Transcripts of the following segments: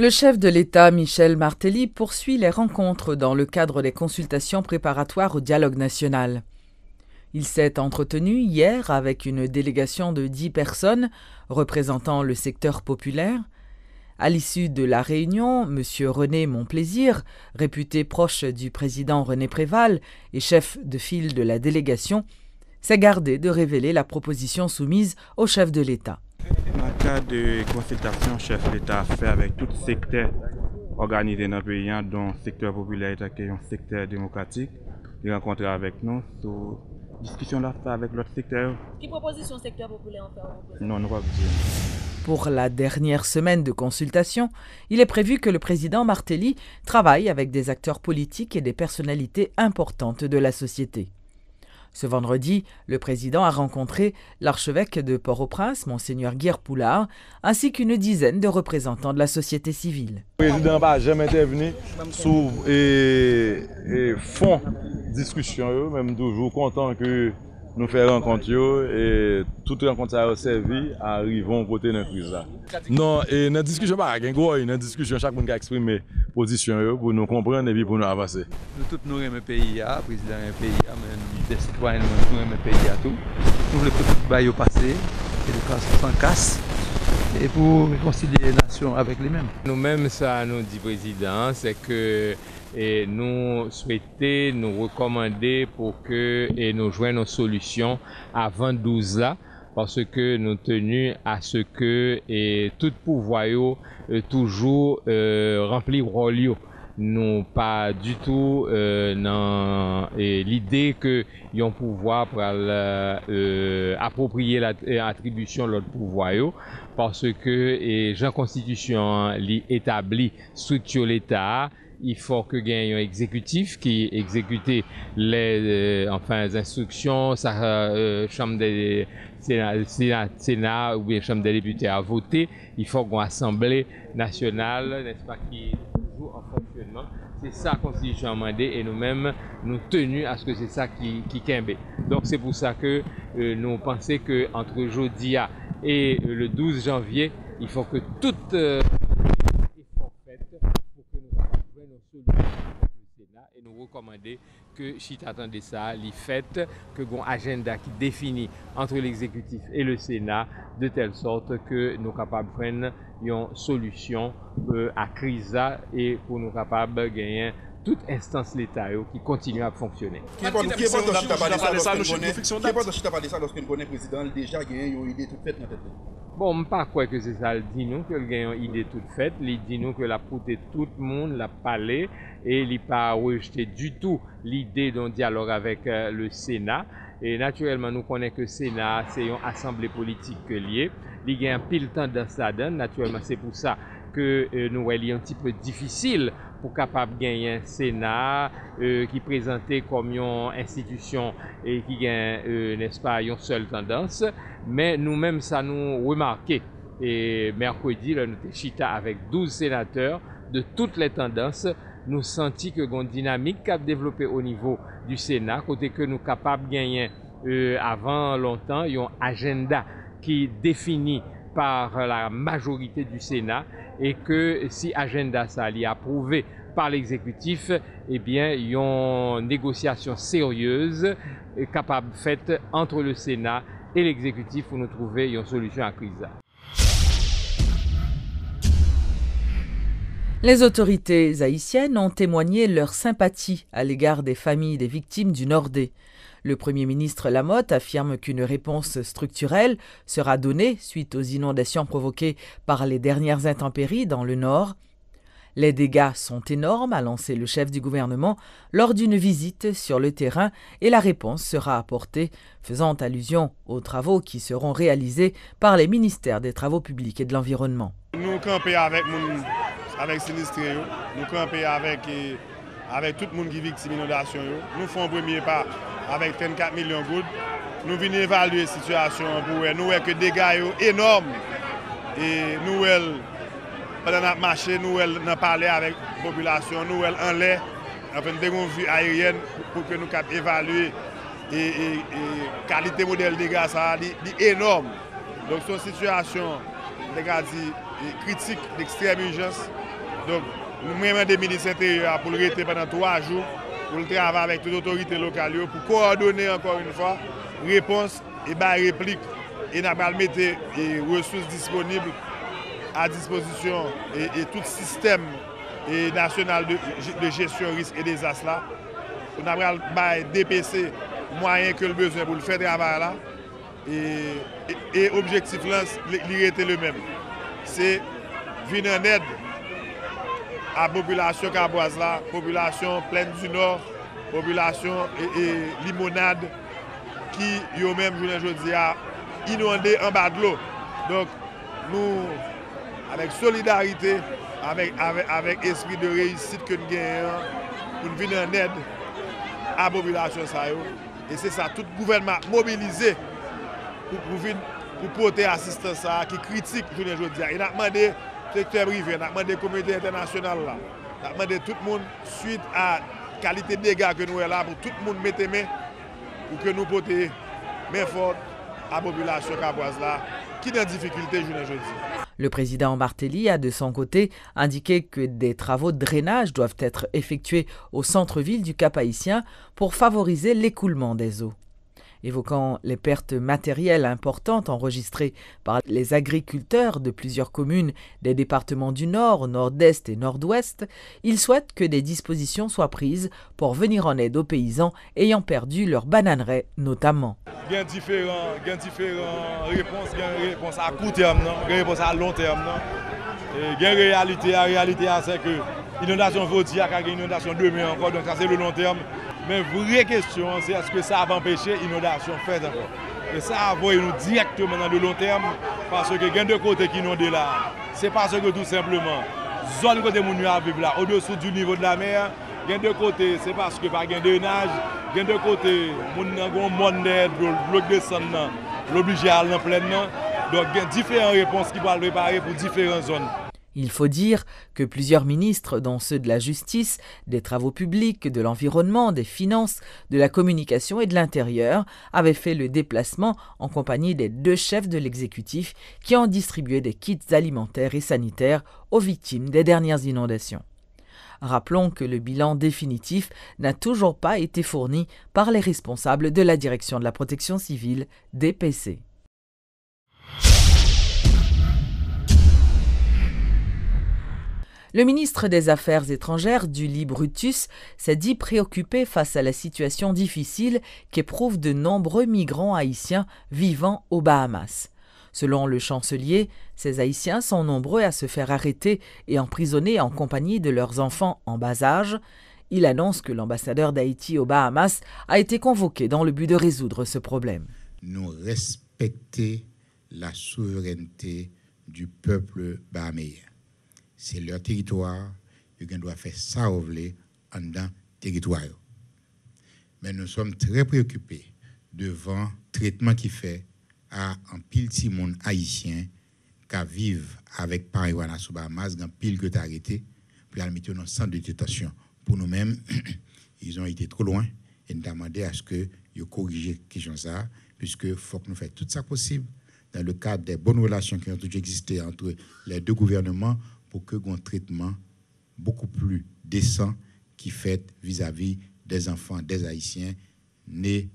Le chef de l'État, Michel Martelly, poursuit les rencontres dans le cadre des consultations préparatoires au dialogue national. Il s'est entretenu hier avec une délégation de 10 personnes représentant le secteur populaire. À l'issue de la réunion, M. René Monplaisir, réputé proche du président René Préval et chef de file de la délégation, s'est gardé de révéler la proposition soumise au chef de l'État. Dans le cadre de consultation, le chef de l'État a fait avec tout secteur organisé dans le pays, dont le secteur populaire et un secteur démocratique. Il rencontre avec nous sur discussion là avec l'autre secteur. Quelle proposition secteur populaire en fait? Non, nous ne pouvons pas dire. Pour la dernière semaine de consultation, il est prévu que le président Martelly travaille avec des acteurs politiques et des personnalités importantes de la société. Ce vendredi, le président a rencontré l'archevêque de Port-au-Prince, Monseigneur Guy Poulard, ainsi qu'une dizaine de représentants de la société civile. Le président n'a jamais intervenu sur fond discussion, même toujours content que nous faisons rencontre et toute rencontre a servi à arriver au côté de la crise. Non, et dans la discussion, dans la discussion, chaque monde a exprimé position pour nous comprendre et pour nous avancer. Nous tous nous aimons le pays, le président du pays, des citoyens nous aimons le pays à tout. Nous voulons que tout le passe, et le casse sans casse, et pour réconcilier les nations avec les mêmes. Nous-mêmes, ça nous dit président, c'est que nous souhaitons nous recommander pour que nous joignions nos solutions avant 12 là, parce que nous tenons à ce que tout pouvoir toujours remplir rôle. Nous pas du tout dans l'idée que y a un pouvoir pour approprier l'attribution de l'autre pouvoir parce que la constitution établit structure l'État. Il faut que gagne un exécutif qui exécute les instructions, sa chambre des Sénat ou bien chambre des députés à voter. Il faut qu'une assemblée nationale, n'est-ce pas, qui est toujours en fonctionnement. C'est ça la constitution a demandé et nous-mêmes nous tenons à ce que c'est ça qui kembe. Donc c'est pour ça que nous pensons que entre aujourd'hui et le 12 janvier, il faut que tout et nous recommander que si tu attendais ça, les fêtes, que un agenda qui définit entre l'exécutif et le Sénat de telle sorte que nous sommes capables de prendre une solution à crise et pour nous capables de gagner toute instance l'État qui continue à fonctionner. Qui est pendant que tu as parlé ça lorsque nous connaissons le président déjà gagné une idée toute faite dans tête. Bon, je ne pas croire que c'est ça. Il dit nous que le gagnant une idée toute faite. Il dit nous que la pouté tout le monde l'a parlé et il n'a pas rejeté du tout l'idée d'un dialogue avec le Sénat. Et naturellement, nous connaissons que le Sénat, c'est une assemblée politique que lié. Il y a un pile temps dans ça. Naturellement, c'est pour ça que nous voyons un petit peu difficile pour capable gagner un Sénat qui présentait comme une institution et qui gagne, n'est-ce pas, une seule tendance. Mais nous-mêmes, ça nous remarqué. Et mercredi, là, nous avons chita avec 12 sénateurs de toutes les tendances. Nous senti que une dynamique qui a développé au niveau du Sénat, côté que nous capables de gagner avant longtemps, un agenda qui est défini par la majorité du Sénat et que si agenda ça est approuvé par l'exécutif, eh bien, il y a une négociation sérieuse capable faite entre le Sénat et l'exécutif pour nous trouver une solution à la crise. Les autorités haïtiennes ont témoigné leur sympathie à l'égard des familles des victimes du Nordé. Le Premier ministre Lamotte affirme qu'une réponse structurelle sera donnée suite aux inondations provoquées par les dernières intempéries dans le Nord. Les dégâts sont énormes, a lancé le chef du gouvernement lors d'une visite sur le terrain et la réponse sera apportée, faisant allusion aux travaux qui seront réalisés par les ministères des Travaux publics et de l'Environnement. Nous campons avec sinistrés, nous campons avec tout le monde qui est victime d'inondation. Nous faisons un premier pas avec 34 millions de gouttes. Nous venons évaluer la situation pour nous voyons que les dégâts sont énormes. Et nous, pendant notre marché, nous avons parlé avec la population, nous avons en l'air, des vues aériennes pour que nous puissions évaluer la qualité modèle des dégâts, ça est énorme. Donc, c'est une situation critique d'extrême urgence. Donc, nous demandons des ministres intérieurs pour le rester pendant 3 jours, pour le travailler avec toute autorité locale, pour coordonner encore une fois réponse et réplique. Et nous allons mettre les ressources disponibles à disposition et tout système national de gestion risque et désastre là. Nous allons DPC moyen que le besoin pour le faire travail là. Et l'objectif là, il était le même. C'est venir en aide à la population caboise là, population plaine du Nord, population et limonade qui eux-mêmes, je dis, inondé en bas de l'eau. Donc, nous, avec solidarité, avec esprit de réussite que nous gagnons, pour nous venir en aide à la population. Et c'est ça, tout le gouvernement mobilisé pour porter assistance qui critique, je dis. Il a demandé le secteur privé, il a demandé la communauté internationale, il a demandé tout le monde, suite à la qualité de dégâts que nous avons là, pour tout le monde mettre main, pour que nous portions main forte à la population caboise là, qui est en difficulté, je dis. Le président Martelly a de son côté indiqué que des travaux de drainage doivent être effectués au centre-ville du Cap-Haïtien pour favoriser l'écoulement des eaux. Évoquant les pertes matérielles importantes enregistrées par les agriculteurs de plusieurs communes des départements du Nord, Nord-Est et Nord-Ouest, il souhaite que des dispositions soient prises pour venir en aide aux paysans ayant perdu leur bananeraie notamment. Il y a différentes réponses, il y a une réponse à court terme, il y a une réponse à long terme. Il y a une réalité, c'est que l'inondation aujourd'hui, il y a une inondation demain encore, donc ça c'est le long terme. Mais la vraie question, c'est est-ce que ça va empêcher l'inondation faite encore. Et ça va nous directement dans le long terme, parce que il y a deux côtés qui inondent là. C'est parce que tout simplement, zone côté où nous vivons là, au-dessous du niveau de la mer, il y a deux côtés, c'est parce que par gain de nage, il y a deux côtés, nous avons un monde de bloc de sang, l'obligé à aller en pleine. Donc il y a différentes réponses qui vont préparer pour différentes zones. Il faut dire que plusieurs ministres, dont ceux de la Justice, des Travaux publics, de l'Environnement, des Finances, de la Communication et de l'Intérieur, avaient fait le déplacement en compagnie des 2 chefs de l'exécutif qui ont distribué des kits alimentaires et sanitaires aux victimes des dernières inondations. Rappelons que le bilan définitif n'a toujours pas été fourni par les responsables de la Direction de la Protection civile, DPC. Le ministre des Affaires étrangères, Duli Brutus, s'est dit préoccupé face à la situation difficile qu'éprouvent de nombreux migrants haïtiens vivant aux Bahamas. Selon le chancelier, ces Haïtiens sont nombreux à se faire arrêter et emprisonner en compagnie de leurs enfants en bas âge. Il annonce que l'ambassadeur d'Haïti aux Bahamas a été convoqué dans le but de résoudre ce problème. Nous respecter la souveraineté du peuple bahaméen. C'est leur territoire, ils doivent faire ça en dans territoire. Mais nous sommes très préoccupés devant le traitement qui fait à un pile de monde haïtien qui vivent avec Pariwana sous Bahamas, un pile que tu as arrêté, pour aller mettre dans un centre de détention. Pour nous-mêmes, ils ont été trop loin et nous avons demandé à ce qu'ils corrigent la question ça, puisque faut que nous fassions tout ça possible dans le cadre des bonnes relations qui ont toujours existé entre les 2 gouvernements pour que un traitement beaucoup plus décent qui fait vis-à-vis des enfants, des Haïtiens nés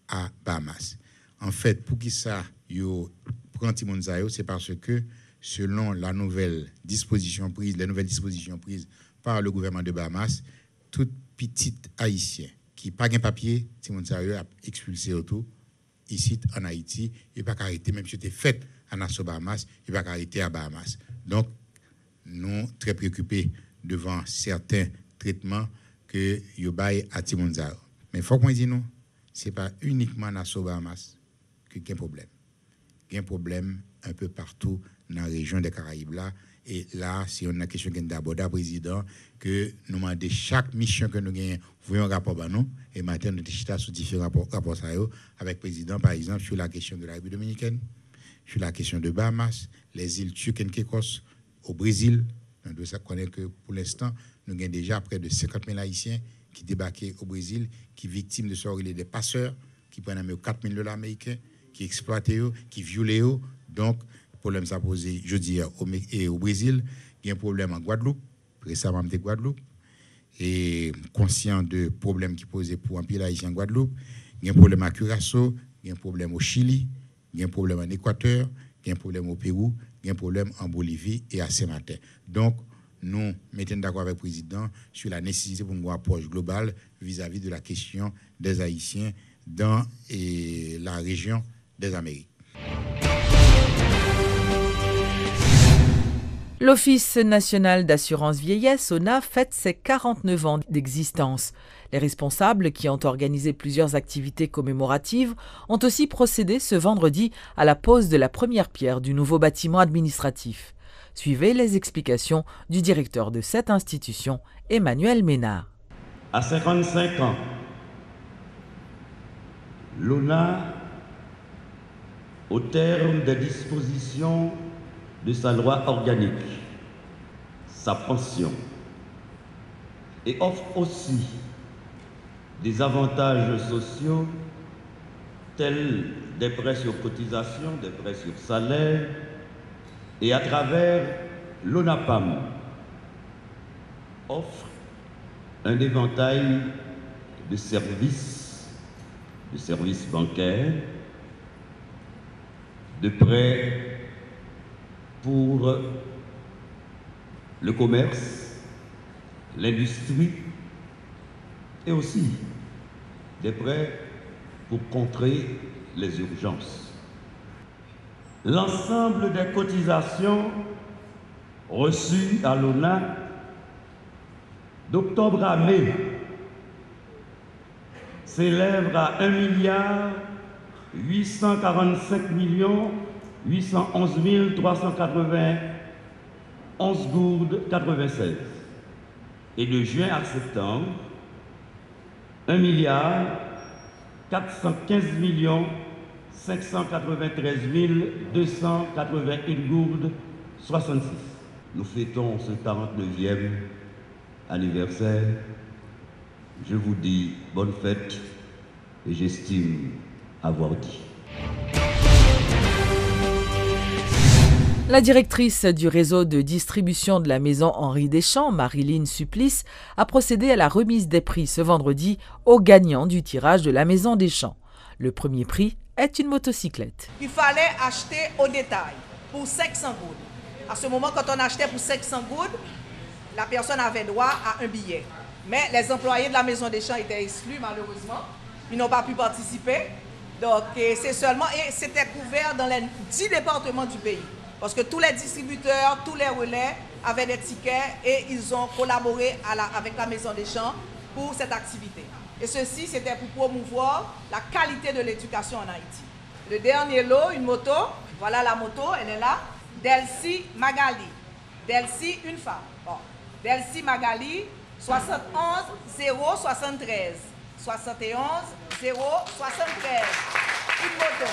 à Bahamas. En fait, pour qui ça, c'est parce que selon la nouvelle disposition prise, les nouvelles dispositions prises par le gouvernement de Bahamas, tout petit Haïtien qui n'a pas de papier, Timon Sayo a expulsé autour ici en Haïti, il n'a pas arrêté, même si c'était fait à Nassau Bahamas, il n'a pas arrêté à Bahamas. Donc, nous très préoccupés devant certains traitements que Yobaye à Timonzao. Mais il faut qu'on dise non, ce n'est pas uniquement Nassau Bahamas qu'il y a un problème. Il y a un problème un peu partout dans la région des Caraïbes là. Et là, si on a une question d'aborder président, que nous demandons chaque mission que nous gagnons, voyons un rapport à nous, et maintenant nous avons sur différents rapports avec le président, par exemple, sur la question de la République dominicaine, sur la question de Bahamas, les îles Turques et Caicos, au Brésil. On doit connaître que pour l'instant, nous avons déjà près de 50 000 Haïtiens qui débarquent au Brésil, qui sont victimes de ce des passeurs, qui prennent $4 000 américains, qui exploitent, qui violent. Donc, le problème s'est posé jeudi au Brésil. Il y a un problème en Guadeloupe. récemment de Guadeloupe, et conscient de problèmes qui posaient pour un pile haïtien en Guadeloupe. Il y a un problème à Curaçao, il y a un problème au Chili, il y a un problème en Équateur, il y a un problème au Pérou, il y a un problème en Bolivie et à Saint-Martin. Donc, nous mettons d'accord avec le président sur la nécessité pour une approche globale vis-à-vis de la question des Haïtiens dans la région des Amériques. L'Office national d'assurance vieillesse, ONA, fête ses 49 ans d'existence. Les responsables, qui ont organisé plusieurs activités commémoratives, ont aussi procédé ce vendredi à la pose de la première pierre du nouveau bâtiment administratif. Suivez les explications du directeur de cette institution, Emmanuel Ménard. À 55 ans, l'ONA, au terme des dispositions de sa loi organique, sa pension, et offre aussi des avantages sociaux tels des prêts sur cotisation, des prêts sur salaire, et à travers l'ONAPAM, offre un éventail de services bancaires, de prêts pour le commerce, l'industrie et aussi des prêts pour contrer les urgences. L'ensemble des cotisations reçues à l'ONA d'octobre à mai s'élève à 1,845,811,391 gourdes 96. Et de juin à septembre, 1,593,281 gourdes 66. Nous fêtons ce 49e anniversaire. Je vous dis bonne fête et j'estime avoir dit. La directrice du réseau de distribution de la maison Henri Deschamps, Marilyn Supplice, a procédé à la remise des prix ce vendredi aux gagnants du tirage de la maison Deschamps. Le premier prix est une motocyclette. Il fallait acheter au détail pour 500 goudes. À ce moment, quand on achetait pour 500 goudes, la personne avait droit à un billet. Mais les employés de la maison Deschamps étaient exclus malheureusement. Ils n'ont pas pu participer. Donc c'est seulement, et c'était couvert dans les 10 départements du pays. Parce que tous les distributeurs, tous les relais avaient des tickets et ils ont collaboré avec la Maison Deschamps pour cette activité. Et ceci, c'était pour promouvoir la qualité de l'éducation en Haïti. Le dernier lot, une moto, voilà la moto, elle est là. Delcy Magali. Delcy, une femme. Bon. Delcy Magali, 71 073. 71 073. Une moto.